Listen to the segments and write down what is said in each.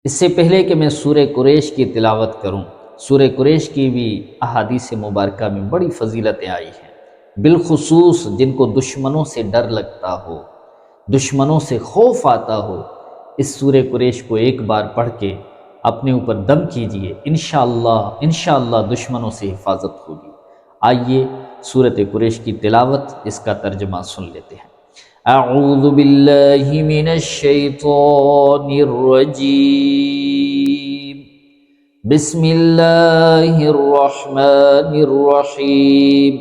اس سے پہلے کہ میں سورہ قریش کی تلاوت کروں، سورہ قریش کی بھی احادیث مبارکہ میں بڑی فضیلتیں آئی ہیں، بالخصوص جن کو دشمنوں سے ڈر لگتا ہو، دشمنوں سے خوف آتا ہو، اس سورہ قریش کو ایک بار پڑھ کے اپنے اوپر دم کیجئے، انشاءاللہ دشمنوں سے حفاظت ہوگی۔ آئیے سورۃ قریش کی تلاوت، اس کا ترجمہ سن لیتے ہیں۔ اعوذ باللہ من الشیطان الرجیم، بسم اللہ الرحمن الرحیم،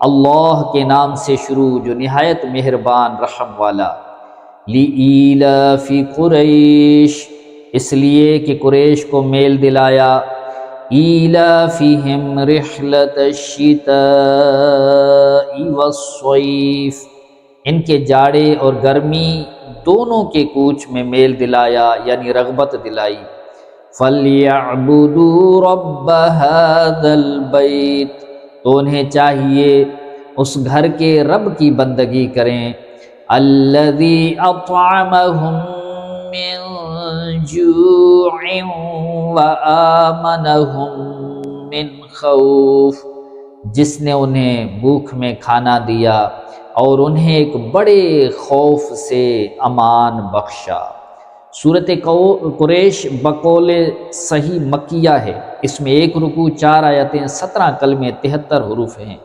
اللہ کے نام سے شروع جو نہایت مہربان رحم والا۔ لِإِيلَافِ قریش، اس لیے کہ قریش کو میل دلایا، ایلافہم رحلۃ الشتاء والصیف، ان کے جاڑے اور گرمی دونوں کے کوچ میں میل دلایا یعنی رغبت دلائی۔ فَلْيَعْبُدُوا رَبَّ هَذَا الْبَيْتِ، تو انہیں چاہیے اس گھر کے رب کی بندگی کریں، الَّذِي أَطْعَمَهُم مِّن جُوعٍ وَآمَنَهُم مِّن خَوْفٍ، جس نے انہیں بھوک میں کھانا دیا اور انہیں ایک بڑے خوف سے امان بخشا۔ سورۃ قریش بقول صحیح مکیہ ہے، اس میں 1 رکوع 4 آیتیں 17 کلمے 73 حروف ہیں،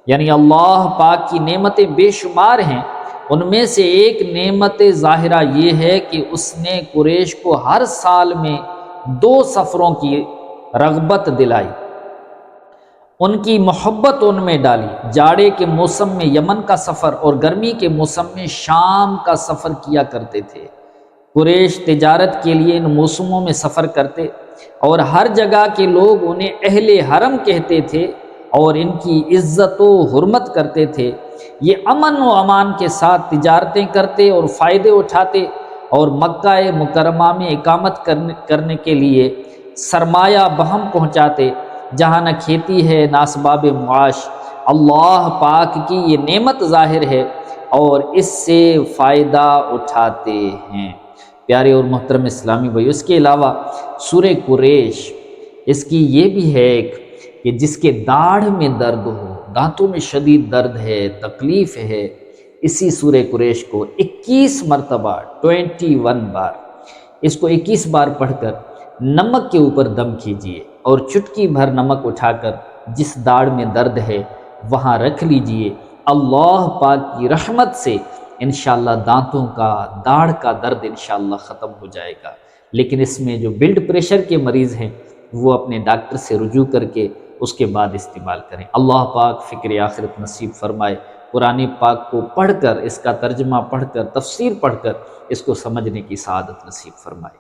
یعنی اللہ پاک کی نعمتیں بے شمار ہیں۔ ان میں سے ایک نعمت ظاہرہ یہ ہے کہ اس نے قریش کو ہر سال میں 2 سفروں کی رغبت دلائی، ان کی محبت ان میں ڈالی۔ جاڑے کے موسم میں یمن کا سفر اور گرمی کے موسم میں شام کا سفر کیا کرتے تھے۔ قریش تجارت کے لیے ان موسموں میں سفر کرتے اور ہر جگہ کے لوگ انہیں اہل حرم کہتے تھے اور ان کی عزت و حرمت کرتے تھے۔ یہ امن و امان کے ساتھ تجارتیں کرتے اور فائدے اٹھاتے اور مکہ مکرمہ میں اقامت کرنے کے لیے سرمایہ بہم پہنچاتے، جہاں نہ کھیتی ہے نہ اسباب معاش۔ اللہ پاک کی یہ نعمت ظاہر ہے اور اس سے فائدہ اٹھاتے ہیں۔ پیارے اور محترم اسلامی بھائی، اس کے علاوہ سورہ قریش اس کی یہ بھی ہے کہ جس کے داڑھ میں درد ہو، دانتوں میں شدید درد ہے، تکلیف ہے، اسی سورہ قریش کو 21 مرتبہ 21 بار، اس کو 21 بار پڑھ کر نمک کے اوپر دم کیجئے اور چٹکی بھر نمک اٹھا کر جس داڑ میں درد ہے وہاں رکھ لیجئے۔ اللہ پاک کی رحمت سے انشاءاللہ دانتوں کا، داڑھ کا درد انشاءاللہ ختم ہو جائے گا۔ لیکن اس میں جو بلڈ پریشر کے مریض ہیں وہ اپنے ڈاکٹر سے رجوع کر کے اس کے بعد استعمال کریں۔ اللہ پاک فکر آخرت نصیب فرمائے۔ قرآن پاک کو پڑھ کر، اس کا ترجمہ پڑھ کر، تفسیر پڑھ کر اس کو سمجھنے کی سعادت نصیب فرمائے۔